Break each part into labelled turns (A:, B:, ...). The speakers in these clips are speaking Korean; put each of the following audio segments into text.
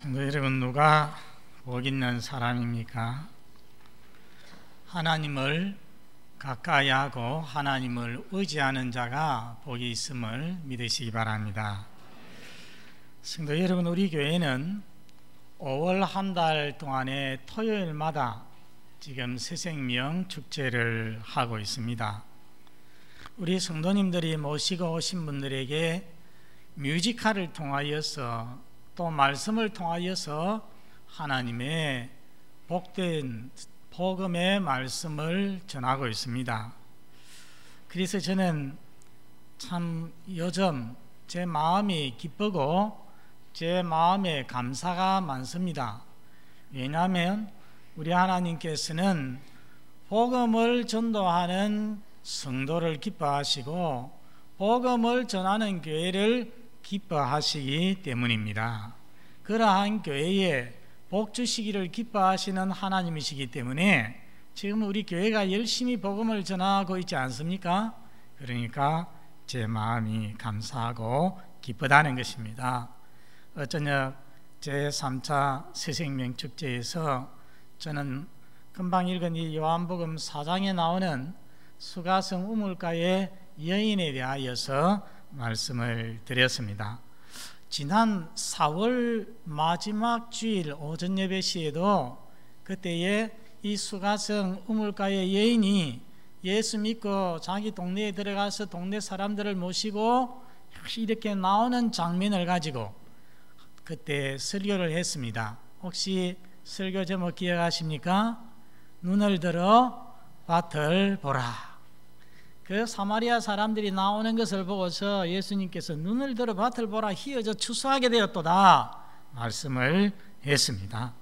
A: 여러분, 누가 복 있는 사람입니까? 하나님을 가까이 하고 하나님을 의지하는 자가 복이 있음을 믿으시기 바랍니다. 성도 여러분, 우리 교회는 5월 한 달 동안에 토요일마다 지금 새생명 축제를 하고 있습니다. 우리 성도님들이 모시고 오신 분들에게 뮤지컬을 통하여서 또 말씀을 통하여서 하나님의 복된 복음의 말씀을 전하고 있습니다. 그래서 저는 참 요즘 제 마음이 기쁘고 제 마음에 감사가 많습니다. 왜냐하면 우리 하나님께서는 복음을 전도하는 성도를 기뻐하시고 복음을 전하는 교회를 기뻐하시기 때문입니다. 그러한 교회에 복 주시기를 기뻐하시는 하나님이시기 때문에 지금 우리 교회가 열심히 복음을 전하고 있지 않습니까? 그러니까 제 마음이 감사하고 기쁘다는 것입니다. 어쩌냐 제3차 새생명 축제에서 저는 금방 읽은 이 요한복음 4장에 나오는 수가성 우물가의 여인에 대하여서 말씀을 드렸습니다. 지난 4월 마지막 주일 오전 예배 시에도 그때에 이 수가성 우물가의 여인이 예수 믿고 자기 동네에 들어가서 동네 사람들을 모시고 이렇게 나오는 장면을 가지고 그때 설교를 했습니다. 혹시 설교 제목 기억하십니까? 눈을 들어 밭을 보라. 그 사마리아 사람들이 나오는 것을 보고서 예수님께서 눈을 들어 밭을 보라 희어져 추수하게 되었도다 말씀을 했습니다.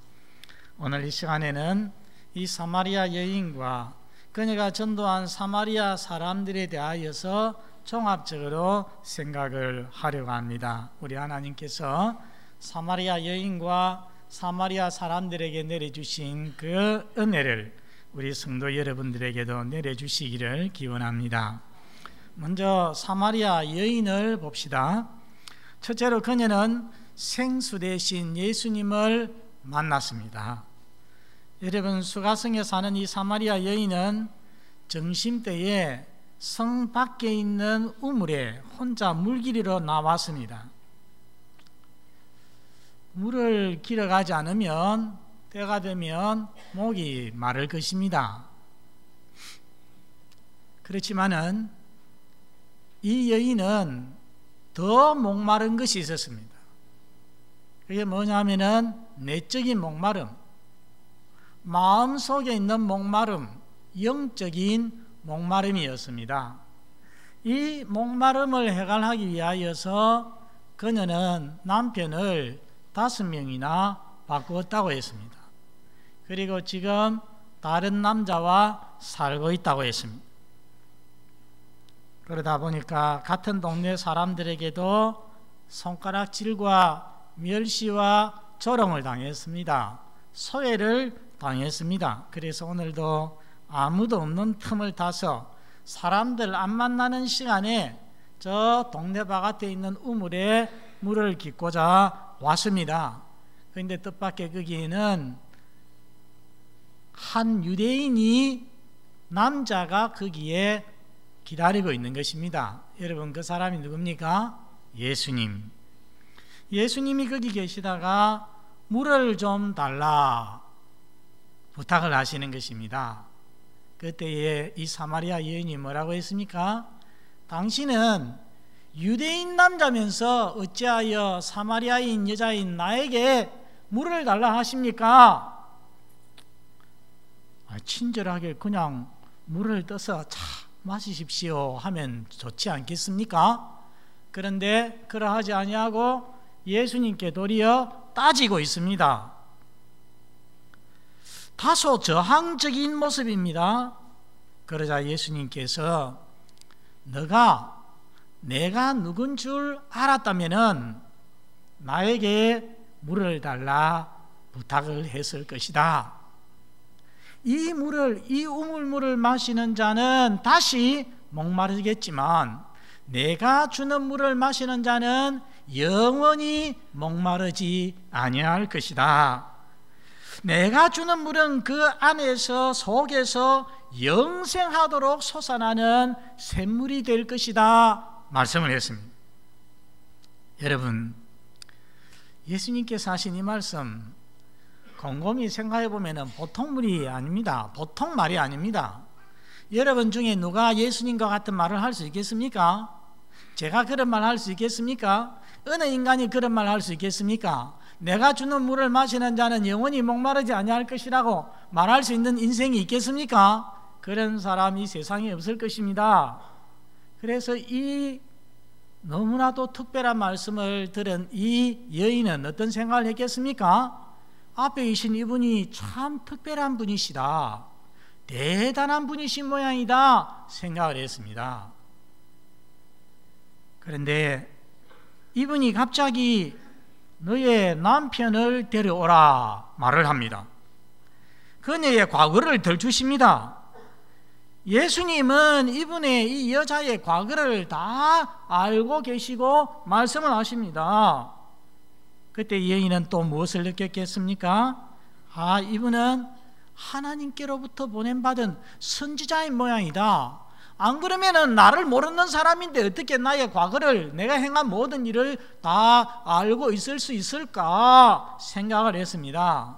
A: 오늘 이 시간에는 이 사마리아 여인과 그녀가 전도한 사마리아 사람들에 대하여서 종합적으로 생각을 하려고 합니다. 우리 하나님께서 사마리아 여인과 사마리아 사람들에게 내려주신 그 은혜를 우리 성도 여러분들에게도 내려주시기를 기원합니다. 먼저 사마리아 여인을 봅시다. 첫째로 그녀는 생수 대신 예수님을 만났습니다. 여러분, 수가성에 사는 이 사마리아 여인은 점심때에 성 밖에 있는 우물에 혼자 물기르러 나왔습니다. 물을 길어가지 않으면 때가 되면 목이 마를 것입니다. 그렇지만은 이 여인은 더 목마른 것이 있었습니다. 그게 뭐냐면은 내적인 목마름, 마음속에 있는 목마름, 영적인 목마름이었습니다. 이 목마름을 해결하기 위하여서 그녀는 남편을 5명이나 바꾸었다고 했습니다. 그리고 지금 다른 남자와 살고 있다고 했습니다. 그러다 보니까 같은 동네 사람들에게도 손가락질과 멸시와 조롱을 당했습니다. 소외를 당했습니다. 그래서 오늘도 아무도 없는 틈을 타서 사람들 안 만나는 시간에 저 동네 바깥에 있는 우물에 물을 깃고자 왔습니다. 그런데 뜻밖의 거기에는 한 유대인이 남자가 거기에 기다리고 있는 것입니다. 여러분, 그 사람이 누굽니까? 예수님. 예수님이 거기 계시다가 물을 좀 달라 부탁을 하시는 것입니다. 그때에 이 사마리아 여인이 뭐라고 했습니까? 당신은 유대인 남자면서 어찌하여 사마리아인 여자인 나에게 물을 달라 하십니까? 친절하게 그냥 물을 떠서 차 마시십시오 하면 좋지 않겠습니까? 그런데 그러하지 아니하고 예수님께 도리어 따지고 있습니다. 다소 저항적인 모습입니다. 그러자 예수님께서 내가 누군 줄 알았다면은 나에게 물을 달라 부탁을 했을 것이다. 이 우물물을 마시는 자는 다시 목마르겠지만 내가 주는 물을 마시는 자는 영원히 목마르지 아니할 것이다. 내가 주는 물은 그 안에서 속에서 영생하도록 솟아나는 샘물이 될 것이다 말씀을 했습니다. 여러분, 예수님께서 하신 이 말씀 곰곰이 생각해 보면 보통 말이 아닙니다. 보통 말이 아닙니다. 여러분 중에 누가 예수님과 같은 말을 할 수 있겠습니까? 제가 그런 말 할 수 있겠습니까? 어느 인간이 그런 말 할 수 있겠습니까? 내가 주는 물을 마시는 자는 영원히 목마르지 아니할 것이라고 말할 수 있는 인생이 있겠습니까? 그런 사람이 세상에 없을 것입니다. 그래서 이 너무나도 특별한 말씀을 들은 이 여인은 어떤 생각을 했겠습니까? 앞에 계신 이분이 참 특별한 분이시다, 대단한 분이신 모양이다 생각을 했습니다. 그런데 이분이 갑자기 너의 남편을 데려오라 말을 합니다. 그녀의 과거를 들추십니다. 예수님은 이분의 이 여자의 과거를 다 알고 계시고 말씀을 하십니다. 그때 여인은 또 무엇을 느꼈겠습니까? 이분은 하나님께로부터 보냄받은 선지자인 모양이다. 안 그러면은 나를 모르는 사람인데 어떻게 나의 과거를, 내가 행한 모든 일을 다 알고 있을 수 있을까 생각을 했습니다.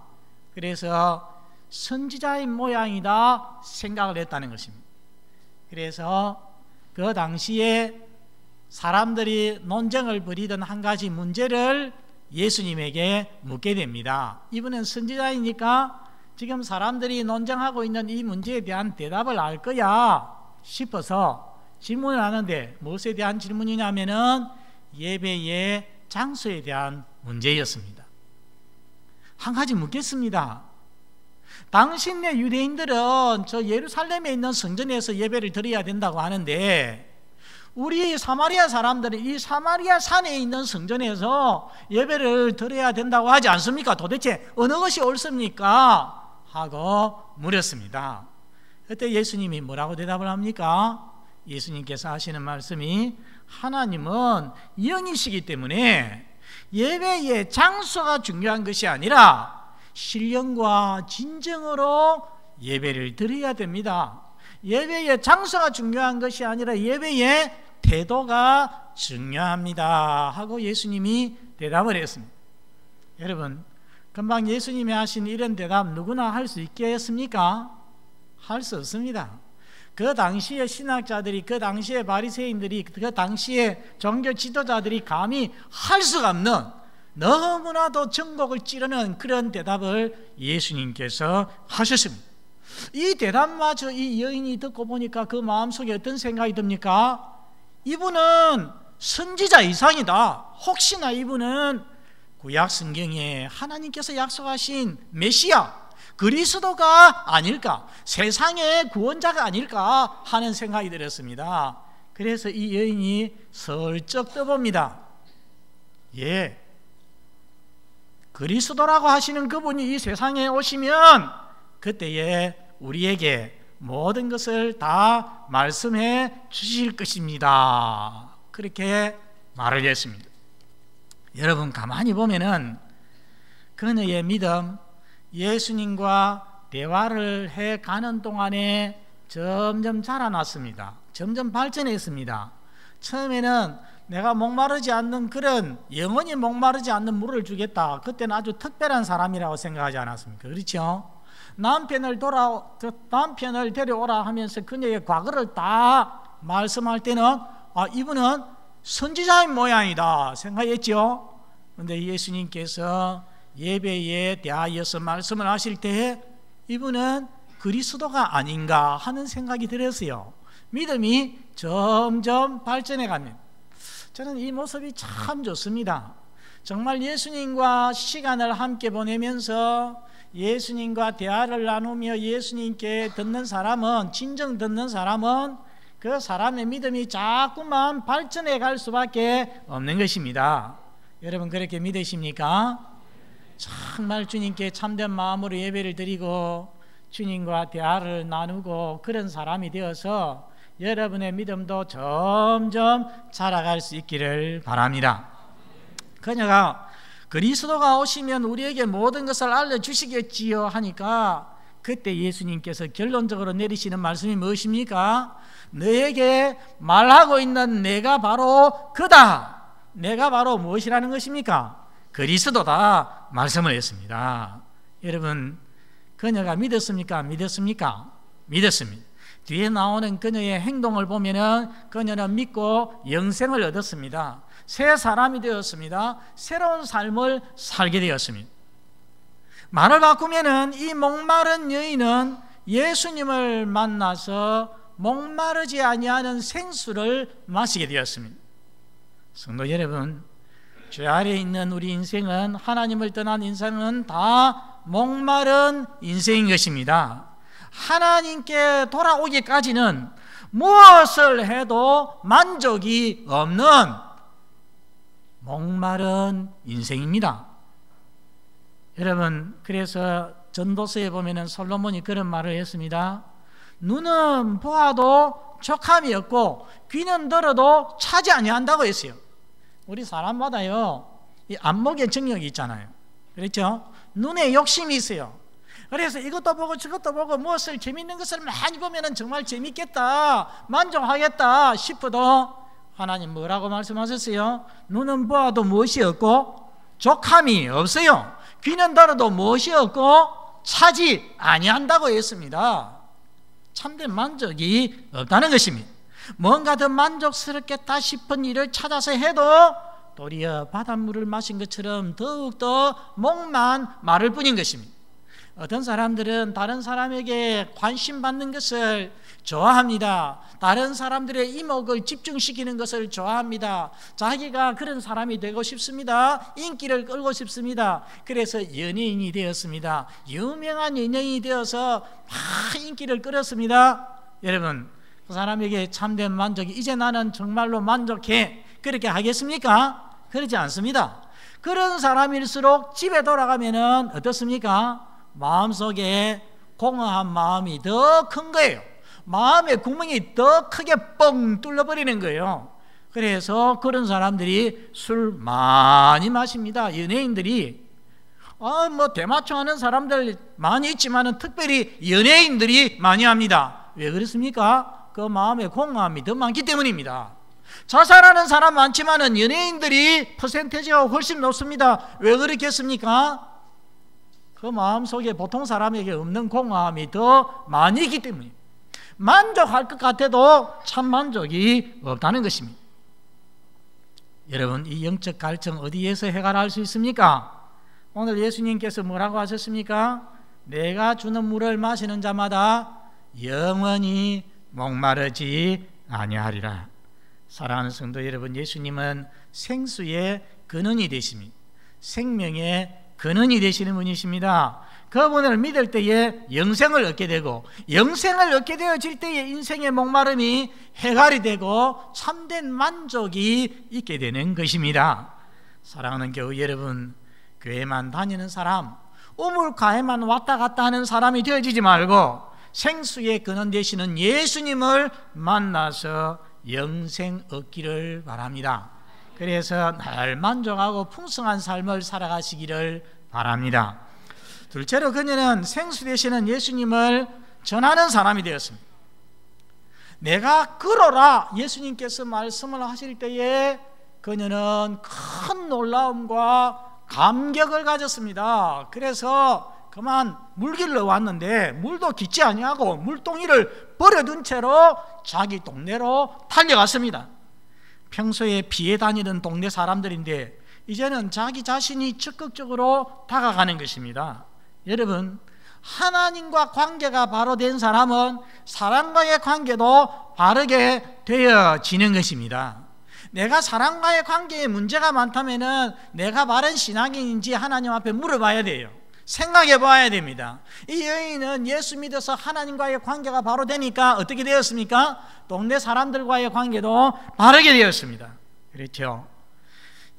A: 그래서 선지자인 모양이다 생각을 했다는 것입니다. 그래서 그 당시에 사람들이 논쟁을 벌이던 한 가지 문제를 예수님에게 묻게 됩니다. 이분은 선지자이니까 지금 사람들이 논쟁하고 있는 이 문제에 대한 대답을 알 거야 싶어서 질문을 하는데, 무엇에 대한 질문이냐면은 예배의 장소에 대한 문제였습니다. 한 가지 묻겠습니다. 당신네 유대인들은 저 예루살렘에 있는 성전에서 예배를 드려야 된다고 하는데, 우리 사마리아 사람들은 이 사마리아 산에 있는 성전에서 예배를 드려야 된다고 하지 않습니까? 도대체 어느 것이 옳습니까? 하고 물었습니다. 그때 예수님이 뭐라고 대답을 합니까? 예수님께서 하시는 말씀이, 하나님은 영이시기 때문에 예배의 장소가 중요한 것이 아니라 신령과 진정으로 예배를 드려야 됩니다. 예배의 장소가 중요한 것이 아니라 예배의 태도가 중요합니다 하고 예수님이 대답을 했습니다. 여러분, 금방 예수님이 하신 이런 대답 누구나 할 수 있겠습니까? 할 수 없습니다. 그 당시의 신학자들이, 그 당시의 바리새인들이, 그 당시의 종교 지도자들이 감히 할 수가 없는, 너무나도 전곡을 찌르는 그런 대답을 예수님께서 하셨습니다. 이 대답마저 이 여인이 듣고 보니까 그 마음속에 어떤 생각이 듭니까? 이분은 선지자 이상이다. 혹시나 이분은 구약 성경에 하나님께서 약속하신 메시아, 그리스도가 아닐까, 세상의 구원자가 아닐까 하는 생각이 들었습니다. 그래서 이 여인이 슬쩍 떠봅니다. 예, 그리스도라고 하시는 그분이 이 세상에 오시면 그때에 우리에게 모든 것을 다 말씀해 주실 것입니다. 그렇게 말을 했습니다. 여러분, 가만히 보면은 그녀의 믿음, 예수님과 대화를 해 가는 동안에 점점 자라났습니다. 점점 발전했습니다. 처음에는 내가 목마르지 않는, 그런 영원히 목마르지 않는 물을 주겠다, 그때는 아주 특별한 사람이라고 생각하지 않았습니까? 그렇죠? 남편을 데려오라 하면서 그녀의 과거를 다 말씀할 때는 이분은 선지자인 모양이다 생각했죠. 그런데 예수님께서 예배에 대하여서 말씀을 하실 때 이분은 그리스도가 아닌가 하는 생각이 들었어요. 믿음이 점점 발전해 갑니다. 저는 이 모습이 참 좋습니다. 정말 예수님과 시간을 함께 보내면서 예수님과 대화를 나누며 예수님께 듣는 사람은, 진정 듣는 사람은 그 사람의 믿음이 자꾸만 발전해 갈 수밖에 없는 것입니다. 여러분, 그렇게 믿으십니까? 정말 주님께 참된 마음으로 예배를 드리고 주님과 대화를 나누고 그런 사람이 되어서 여러분의 믿음도 점점 자라갈 수 있기를 바랍니다. 그녀가 그리스도가 오시면 우리에게 모든 것을 알려주시겠지요 하니까 그때 예수님께서 결론적으로 내리시는 말씀이 무엇입니까? 너에게 말하고 있는 내가 바로 그다. 내가 바로 무엇이라는 것입니까? 그리스도다 말씀을 했습니다. 여러분, 그녀가 믿었습니까? 믿었습니까? 믿었습니다. 뒤에 나오는 그녀의 행동을 보면은 그녀는 믿고 영생을 얻었습니다. 새 사람이 되었습니다. 새로운 삶을 살게 되었습니다. 말을 바꾸면은 이 목마른 여인은 예수님을 만나서 목마르지 아니하는 생수를 마시게 되었습니다. 성도 여러분, 죄 아래에 있는 우리 인생은, 하나님을 떠난 인생은 다 목마른 인생인 것입니다. 하나님께 돌아오기까지는 무엇을 해도 만족이 없는 목마른 인생입니다. 여러분, 그래서 전도서에 보면은 솔로몬이 그런 말을 했습니다. 눈은 보아도 족함이 없고 귀는 들어도 차지 아니한다고 했어요. 우리 사람마다요, 이 안목의 정력이 있잖아요. 그렇죠? 눈에 욕심이 있어요. 그래서 이것도 보고 저것도 보고 무엇을 재밌는 것을 많이 보면은 정말 재밌겠다, 만족하겠다 싶어도 하나님 뭐라고 말씀하셨어요? 눈은 보아도 무엇이 없고 족함이 없어요. 귀는 들어도 무엇이 없고 차지 아니한다고 했습니다. 참된 만족이 없다는 것입니다. 뭔가 더 만족스럽겠다 싶은 일을 찾아서 해도 도리어 바닷물을 마신 것처럼 더욱더 목만 마를 뿐인 것입니다. 어떤 사람들은 다른 사람에게 관심 받는 것을 좋아합니다. 다른 사람들의 이목을 집중시키는 것을 좋아합니다. 자기가 그런 사람이 되고 싶습니다. 인기를 끌고 싶습니다. 그래서 연예인이 되었습니다. 유명한 연예인이 되어서 막 인기를 끌었습니다. 여러분, 그 사람에게 참된 만족이 이제 나는 정말로 만족해, 그렇게 하겠습니까? 그렇지 않습니다. 그런 사람일수록 집에 돌아가면은 어떻습니까? 마음속에 공허한 마음이 더 큰 거예요. 마음의 구멍이 더 크게 뻥 뚫려버리는 거예요. 그래서 그런 사람들이 술 많이 마십니다. 연예인들이 뭐 대마초 하는 사람들 많이 있지만은 특별히 연예인들이 많이 합니다. 왜 그렇습니까? 그 마음의 공허함이 더 많기 때문입니다. 자살하는 사람 많지만은 연예인들이 퍼센테이지가 훨씬 높습니다. 왜 그렇겠습니까? 그 마음속에 보통 사람에게 없는 공허함이 더 많이 있기 때문에 만족할 것 같아도 참 만족이 없다는 것입니다. 여러분, 이 영적 갈증 어디에서 해결할 수 있습니까? 오늘 예수님께서 뭐라고 하셨습니까? 내가 주는 물을 마시는 자마다 영원히 목마르지 아니하리라. 사랑하는 성도 여러분, 예수님은 생수의 근원이 되십니다. 생명의 근원이 되시는 분이십니다. 그분을 믿을 때에 영생을 얻게 되고, 영생을 얻게 되어질 때에 인생의 목마름이 해결이 되고 참된 만족이 있게 되는 것입니다. 사랑하는 교우 여러분, 교회만 다니는 사람, 우물가에만 왔다 갔다 하는 사람이 되어지지 말고 생수의 근원 되시는 예수님을 만나서 영생 얻기를 바랍니다. 그래서 늘 만족하고 풍성한 삶을 살아가시기를 바랍니다. 둘째로 그녀는 생수 되시는 예수님을 전하는 사람이 되었습니다. 내가 그러라 예수님께서 말씀을 하실 때에 그녀는 큰 놀라움과 감격을 가졌습니다. 그래서 그만 물길로 왔는데 물도 깊지 아니하고 물동이를 버려둔 채로 자기 동네로 달려갔습니다. 평소에 피해 다니던 동네 사람들인데 이제는 자기 자신이 적극적으로 다가가는 것입니다. 여러분, 하나님과 관계가 바로 된 사람은 사람과의 관계도 바르게 되어지는 것입니다. 내가 사람과의 관계에 문제가 많다면은 내가 바른 신앙인인지 하나님 앞에 물어봐야 돼요. 생각해 봐야 됩니다. 이 여인은 예수 믿어서 하나님과의 관계가 바로 되니까 어떻게 되었습니까? 동네 사람들과의 관계도 바르게 되었습니다. 그렇죠?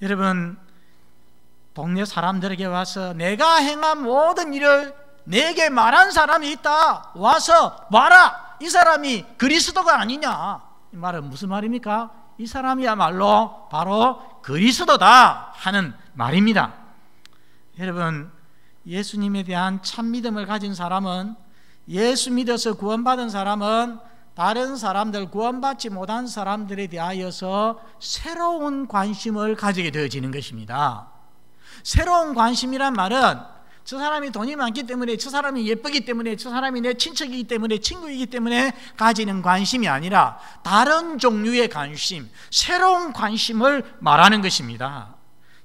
A: 여러분, 동네 사람들에게 와서 내가 행한 모든 일을 내게 말한 사람이 있다, 와서 봐라, 이 사람이 그리스도가 아니냐. 이 말은 무슨 말입니까? 이 사람이야말로 바로 그리스도다 하는 말입니다. 여러분, 예수님에 대한 참 믿음을 가진 사람은, 예수 믿어서 구원받은 사람은 다른 사람들, 구원받지 못한 사람들에 대하여서 새로운 관심을 가지게 되어지는 것입니다. 새로운 관심이란 말은 저 사람이 돈이 많기 때문에, 저 사람이 예쁘기 때문에, 저 사람이 내 친척이기 때문에, 친구이기 때문에 가지는 관심이 아니라 다른 종류의 관심, 새로운 관심을 말하는 것입니다.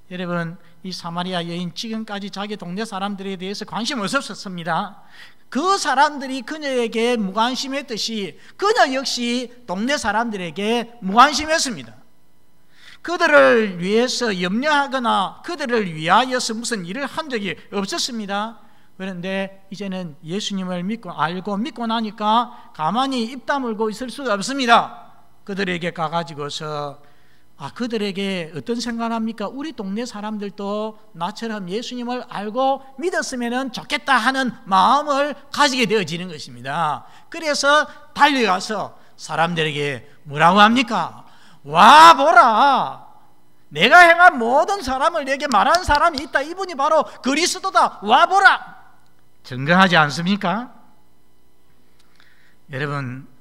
A: 여러분, 이 사마리아 여인 지금까지 자기 동네 사람들에 대해서 관심 없었습니다. 그 사람들이 그녀에게 무관심했듯이 그녀 역시 동네 사람들에게 무관심했습니다. 그들을 위해서 염려하거나 그들을 위하여서 무슨 일을 한 적이 없었습니다. 그런데 이제는 예수님을 믿고 나니까 가만히 입 다물고 있을 수가 없습니다. 그들에게 가가지고서 그들에게 어떤 생각을 합니까? 우리 동네 사람들도 나처럼 예수님을 알고 믿었으면 좋겠다 하는 마음을 가지게 되어지는 것입니다. 그래서 달려가서 사람들에게 뭐라고 합니까? 와 보라, 내가 행한 모든 사람을 내게 말하는 사람이 있다. 이분이 바로 그리스도다. 와 보라. 증거하지 않습니까? 여러분,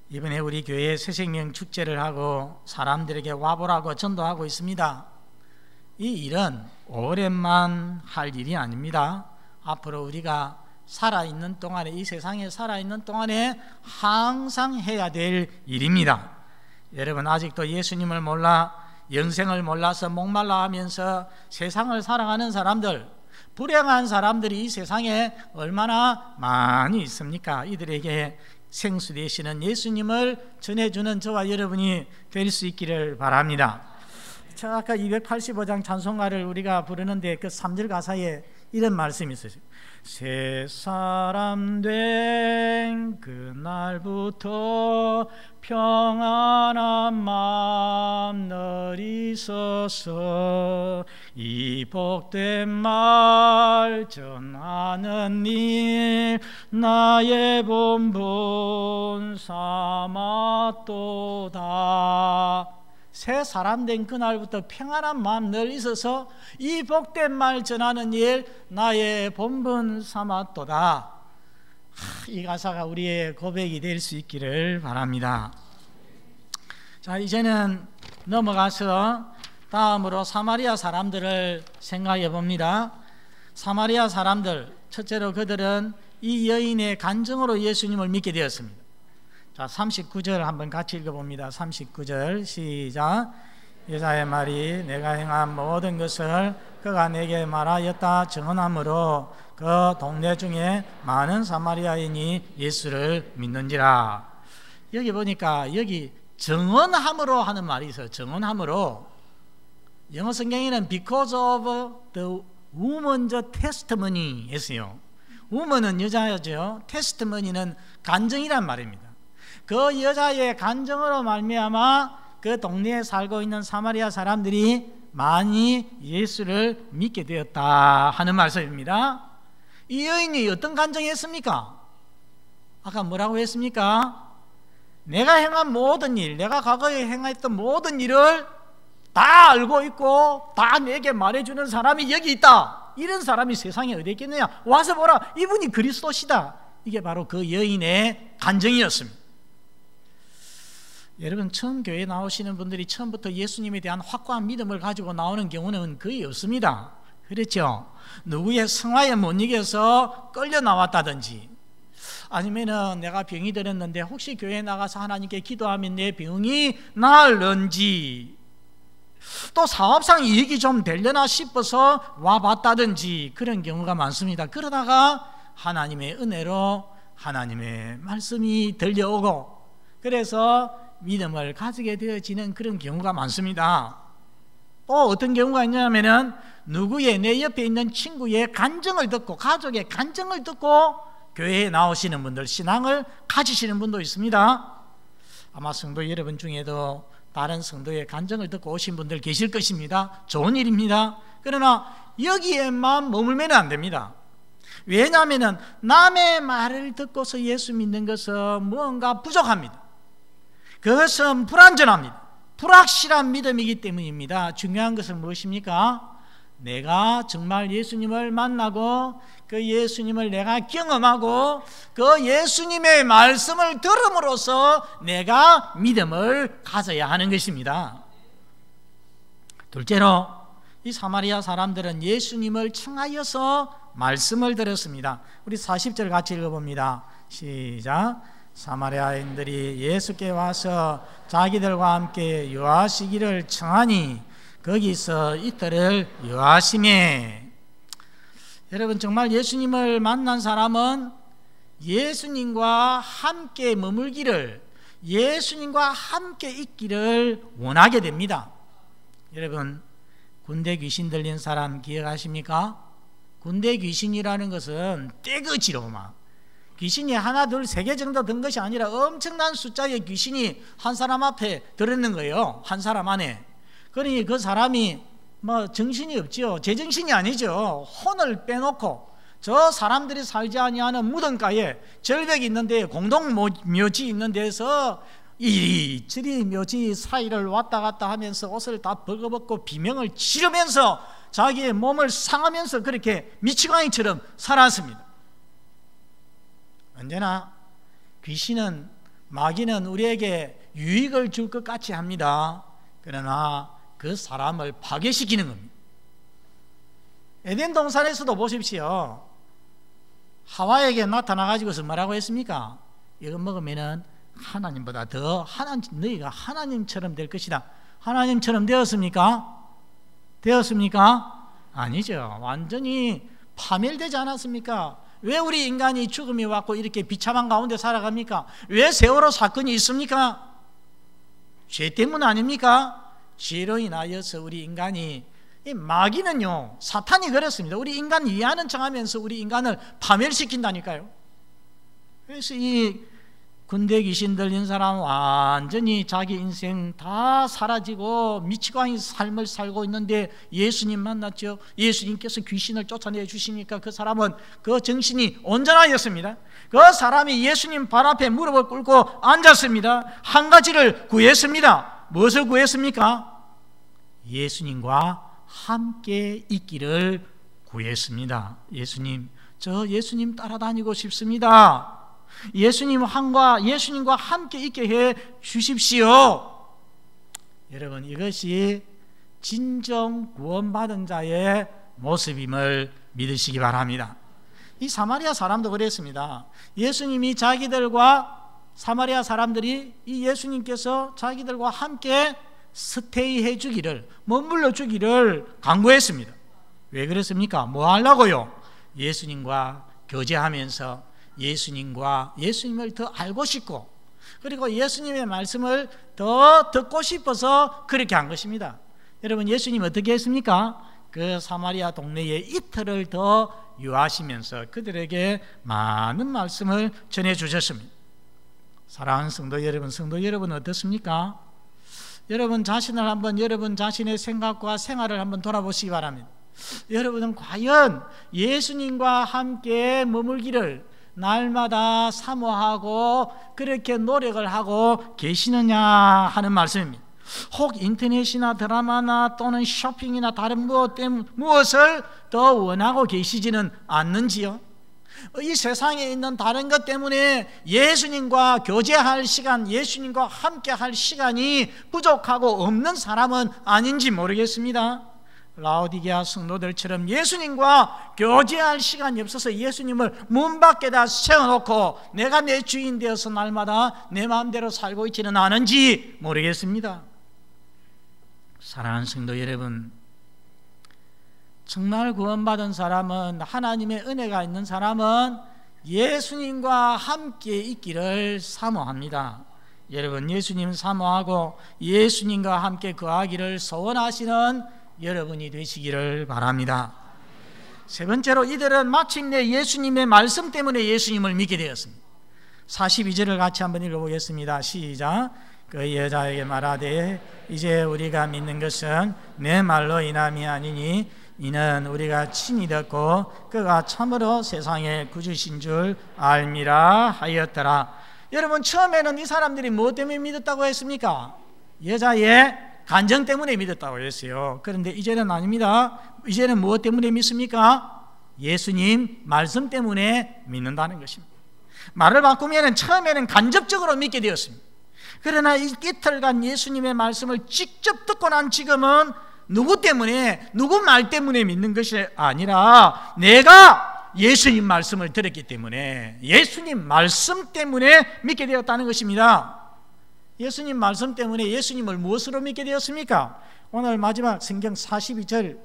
A: 이번에 우리 교회에 새생명 축제를 하고 사람들에게 와보라고 전도하고 있습니다. 이 일은 오랜만 할 일이 아닙니다. 앞으로 우리가 살아있는 동안에, 이 세상에 살아있는 동안에 항상 해야 될 일입니다. 여러분, 아직도 예수님을 몰라 영생을 몰라서 목말라 하면서 세상을 살아가는 사람들, 불행한 사람들이 이 세상에 얼마나 많이 있습니까? 이들에게 생수 되시는 예수님을 전해주는 저와 여러분이 될 수 있기를 바랍니다. 저 아까 285장 찬송가를 우리가 부르는데 그 3절 가사에 이런 말씀이 있어요. 새 사람 된 그날부터 평안한 마음 늘 있어서 이 복된 말 전하는 일 나의 본분 삼았도다. 새 사람 된 그날부터 평안한 마음 늘 있어서 이 복된 말 전하는 일 나의 본분 삼았도다. 이 가사가 우리의 고백이 될 수 있기를 바랍니다. 자, 이제는 넘어가서 다음으로 사마리아 사람들을 생각해 봅니다. 사마리아 사람들, 첫째로 그들은 이 여인의 간증으로 예수님을 믿게 되었습니다. 자, 39절 한번 같이 읽어봅니다. 39절 시작. 여자의 말이 내가 행한 모든 것을 그가 내게 말하였다 증언함으로 그 동네 중에 많은 사마리아인이 예수를 믿는지라. 여기 보니까 여기 증언함으로 하는 말이 있어요. 증언함으로. 영어 성경에는 because of the woman's testimony 했어요. woman은 여자죠. testimony는 간증이란 말입니다. 그 여자의 간증으로 말미암아 그 동네에 살고 있는 사마리아 사람들이 많이 예수를 믿게 되었다 하는 말씀입니다. 이 여인이 어떤 간증했습니까? 아까 뭐라고 했습니까? 내가 행한 모든 일, 내가 과거에 행했던 모든 일을 다 알고 있고 다 내게 말해주는 사람이 여기 있다. 이런 사람이 세상에 어디 있겠느냐? 와서 보라, 이분이 그리스도시다. 이게 바로 그 여인의 간증이었습니다. 여러분, 처음 교회에 나오시는 분들이 처음부터 예수님에 대한 확고한 믿음을 가지고 나오는 경우는 거의 없습니다. 그렇죠? 누구의 성화에 못 이겨서 끌려 나왔다든지, 아니면은 내가 병이 들었는데 혹시 교회에 나가서 하나님께 기도하면 내 병이 나을런지, 또 사업상 이익이 좀 되려나 싶어서 와봤다든지 그런 경우가 많습니다. 그러다가 하나님의 은혜로 하나님의 말씀이 들려오고 그래서 믿음을 가지게 되어지는 그런 경우가 많습니다. 또 어떤 경우가 있냐면은 누구의 내 옆에 있는 친구의 간증을 듣고, 가족의 간증을 듣고 교회에 나오시는 분들, 신앙을 가지시는 분도 있습니다. 아마 성도 여러분 중에도 다른 성도의 간증을 듣고 오신 분들 계실 것입니다. 좋은 일입니다. 그러나 여기에만 머물면 안 됩니다. 왜냐하면 남의 말을 듣고서 예수 믿는 것은 무언가 부족합니다. 그것은 불완전합니다. 불확실한 믿음이기 때문입니다. 중요한 것은 무엇입니까? 내가 정말 예수님을 만나고 그 예수님을 내가 경험하고 그 예수님의 말씀을 들음으로써 내가 믿음을 가져야 하는 것입니다. 둘째로 이 사마리아 사람들은 예수님을 청하여서 말씀을 들었습니다. 우리 40절 같이 읽어봅니다. 시작. 사마리아인들이 예수께 와서 자기들과 함께 유하시기를 청하니 거기서 이틀을 유하시매. 여러분, 정말 예수님을 만난 사람은 예수님과 함께 머물기를, 예수님과 함께 있기를 원하게 됩니다. 여러분, 군대 귀신 들린 사람 기억하십니까? 군대 귀신이라는 것은 떼거지로 막 귀신이 하나 둘 세 개 정도 든 것이 아니라 엄청난 숫자의 귀신이 한 사람 앞에 들었는 거예요. 한 사람 안에. 그러니 그 사람이 뭐 정신이 없죠. 제정신이 아니죠. 혼을 빼놓고 저 사람들이 살지 아니하는 무덤가에 절벽이 있는데 공동 묘지 있는 데서 이리저리 묘지 사이를 왔다 갔다 하면서 옷을 다 벗어벗고 비명을 지르면서 자기의 몸을 상하면서 그렇게 미치광이처럼 살았습니다. 언제나 귀신은, 마귀는 우리에게 유익을 줄 것 같이 합니다. 그러나 그 사람을 파괴시키는 겁니다. 에덴 동산에서도 보십시오. 하와에게 나타나가지고서 뭐라고 했습니까? 이거 먹으면은 하나님보다 더 너희가 하나님처럼 될 것이다. 하나님처럼 되었습니까? 되었습니까? 아니죠. 완전히 파멸되지 않았습니까? 왜 우리 인간이 죽음이 왔고 이렇게 비참한 가운데 살아갑니까? 왜 세월호 사건이 있습니까? 죄 때문 아닙니까? 죄로 인하여서 우리 인간이, 이 마귀는요, 사탄이 그랬습니다. 우리 인간 이해하는 척하면서 우리 인간을 파멸시킨다니까요. 그래서 이 군대 귀신 들린 사람 완전히 자기 인생 다 사라지고 미치광이 삶을 살고 있는데 예수님 만났죠. 예수님께서 귀신을 쫓아내 주시니까 그 사람은 그 정신이 온전하였습니다. 그 사람이 예수님 발 앞에 무릎을 꿇고 앉았습니다. 한 가지를 구했습니다. 무엇을 구했습니까? 예수님과 함께 있기를 구했습니다. 예수님, 저 예수님 따라다니고 싶습니다. 예수님과 함께 있게 해 주십시오. 여러분, 이것이 진정 구원받은 자의 모습임을 믿으시기 바랍니다. 이 사마리아 사람도 그랬습니다. 예수님이 사마리아 사람들이 이 예수님께서 자기들과 함께 스테이 해주기를, 머물러 주기를 강구했습니다. 왜 그랬습니까? 뭐 하려고요? 예수님과 교제하면서 예수님을 더 알고 싶고, 그리고 예수님의 말씀을 더 듣고 싶어서 그렇게 한 것입니다. 여러분, 예수님 어떻게 했습니까? 그 사마리아 동네에 이틀을 더 유하시면서 그들에게 많은 말씀을 전해 주셨습니다. 사랑하는 성도 여러분 어떻습니까? 여러분 자신의 생각과 생활을 한번 돌아보시기 바랍니다. 여러분은 과연 예수님과 함께 머물기를 날마다 사모하고 그렇게 노력을 하고 계시느냐 하는 말씀입니다. 혹 인터넷이나 드라마나 또는 쇼핑이나 다른 무엇을 더 원하고 계시지는 않는지요? 이 세상에 있는 다른 것 때문에 예수님과 교제할 시간, 예수님과 함께 할 시간이 부족하고 없는 사람은 아닌지 모르겠습니다. 라오디게아 성도들처럼 예수님과 교제할 시간이 없어서 예수님을 문 밖에다 세워놓고 내가 내 주인 되어서 날마다 내 마음대로 살고 있지는 않은지 모르겠습니다. 사랑하는 성도 여러분, 정말 구원받은 사람은, 하나님의 은혜가 있는 사람은 예수님과 함께 있기를 사모합니다. 여러분, 예수님 사모하고 예수님과 함께 거하기를 소원하시는 여러분이 되시기를 바랍니다. 세 번째로, 이들은 마침내 예수님의 말씀 때문에 예수님을 믿게 되었습니다. 42절을 같이 한번 읽어보겠습니다. 시작. 그 여자에게 말하되 이제 우리가 믿는 것은 내 말로 인함이 아니니 이는 우리가 친히 듣고 그가 참으로 세상의 구주신 줄 알미라 하였더라. 여러분, 처음에는 이 사람들이 무엇 때문에 믿었다고 했습니까? 여자의 간정 때문에 믿었다고 했어요. 그런데 이제는 아닙니다. 이제는 무엇 때문에 믿습니까? 예수님 말씀 때문에 믿는다는 것입니다. 말을 바꾸면 처음에는 간접적으로 믿게 되었습니다. 그러나 이틀간 예수님의 말씀을 직접 듣고 난 지금은 누구 때문에, 누구 말 때문에 믿는 것이 아니라 내가 예수님 말씀을 들었기 때문에, 예수님 말씀 때문에 믿게 되었다는 것입니다. 예수님 말씀 때문에 예수님을 무엇으로 믿게 되었습니까? 오늘 마지막 성경 42절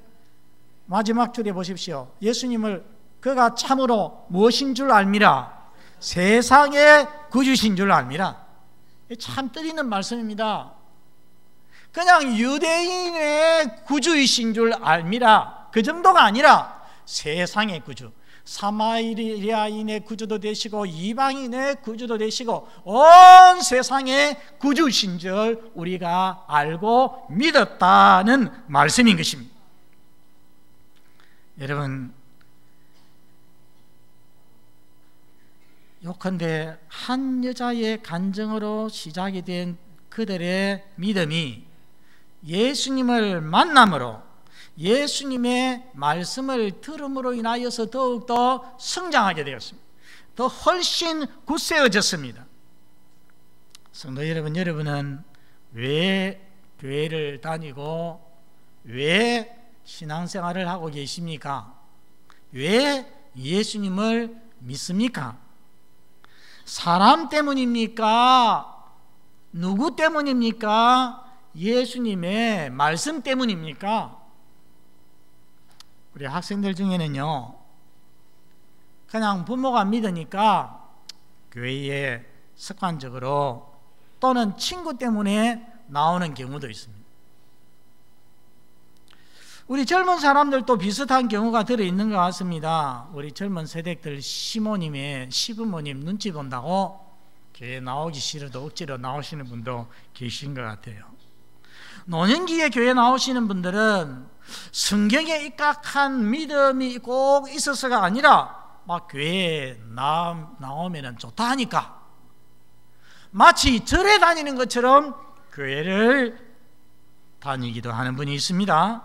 A: 마지막 줄에 보십시오. 예수님을 그가 참으로 무엇인 줄 알미라, 세상의 구주신 줄 알미라. 참 뜻있는 말씀입니다. 그냥 유대인의 구주이신 줄 알미라, 그 정도가 아니라 세상의 구주, 사마리아인의 구주도 되시고 이방인의 구주도 되시고 온 세상의 구주신 줄 우리가 알고 믿었다는 말씀인 것입니다. 여러분, 요컨대 한 여자의 간증으로 시작이 된 그들의 믿음이 예수님을 만남으로, 예수님의 말씀을 들음으로 인하여서 더욱더 성장하게 되었습니다. 더 훨씬 굳세어졌습니다. 성도 여러분, 여러분은 왜 교회를 다니고 왜 신앙생활을 하고 계십니까? 왜 예수님을 믿습니까? 사람 때문입니까? 누구 때문입니까? 예수님의 말씀 때문입니까? 우리 학생들 중에는요, 그냥 부모가 믿으니까 교회에 습관적으로 또는 친구 때문에 나오는 경우도 있습니다. 우리 젊은 사람들도 비슷한 경우가 들어있는 것 같습니다. 우리 젊은 세대들 시모님의 시부모님 눈치 본다고 교회 나오기 싫어도 억지로 나오시는 분도 계신 것 같아요. 노년기에 교회 나오시는 분들은 성경에 입각한 믿음이 꼭 있어서가 아니라 막 교회에 나오면 좋다 하니까 마치 절에 다니는 것처럼 교회를 다니기도 하는 분이 있습니다.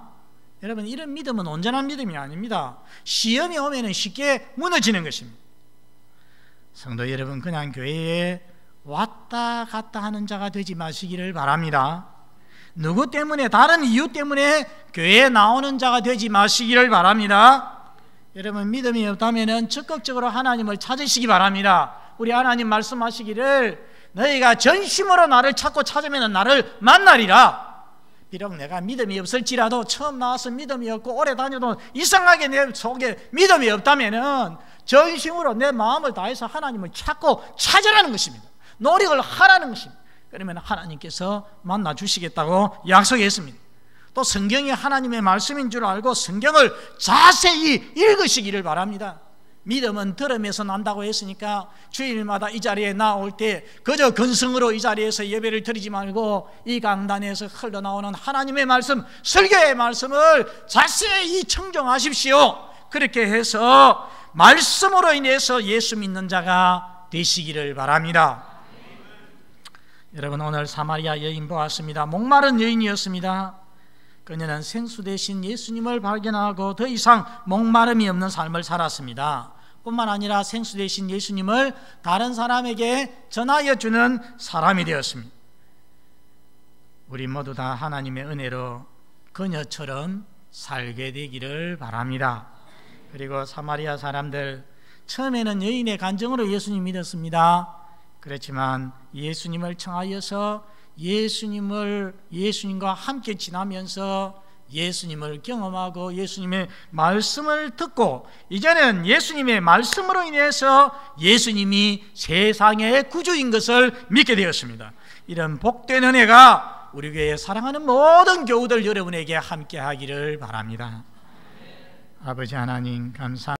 A: 여러분, 이런 믿음은 온전한 믿음이 아닙니다. 시험이 오면 쉽게 무너지는 것입니다. 성도 여러분, 그냥 교회에 왔다 갔다 하는 자가 되지 마시기를 바랍니다. 누구 때문에, 다른 이유 때문에 교회에 나오는 자가 되지 마시기를 바랍니다. 여러분, 믿음이 없다면 적극적으로 하나님을 찾으시기 바랍니다. 우리 하나님 말씀하시기를 너희가 전심으로 나를 찾고 찾으면 나를 만나리라. 비록 내가 믿음이 없을지라도 처음 나와서 믿음이 없고 오래 다녀도 이상하게 내 속에 믿음이 없다면 전심으로 내 마음을 다해서 하나님을 찾고 찾으라는 것입니다. 노력을 하라는 것입니다. 그러면 하나님께서 만나 주시겠다고 약속했습니다. 또 성경이 하나님의 말씀인 줄 알고 성경을 자세히 읽으시기를 바랍니다. 믿음은 들음에서 난다고 했으니까 주일마다 이 자리에 나올 때 그저 근성으로 이 자리에서 예배를 드리지 말고 이 강단에서 흘러나오는 하나님의 말씀, 설교의 말씀을 자세히 청정하십시오. 그렇게 해서 말씀으로 인해서 예수 믿는 자가 되시기를 바랍니다. 여러분, 오늘 사마리아 여인 보았습니다. 목마른 여인이었습니다. 그녀는 생수 대신 예수님을 발견하고 더 이상 목마름이 없는 삶을 살았습니다. 뿐만 아니라 생수 대신 예수님을 다른 사람에게 전하여 주는 사람이 되었습니다. 우리 모두 다 하나님의 은혜로 그녀처럼 살게 되기를 바랍니다. 그리고 사마리아 사람들, 처음에는 여인의 간증으로 예수님 믿었습니다. 그렇지만 예수님을 청하여서 예수님과 함께 지나면서 예수님을 경험하고 예수님의 말씀을 듣고 이제는 예수님의 말씀으로 인해서 예수님이 세상의 구주인 것을 믿게 되었습니다. 이런 복된 은혜가 우리 교회에 사랑하는 모든 교우들 여러분에게 함께 하기를 바랍니다. 아버지 하나님, 감사합니다.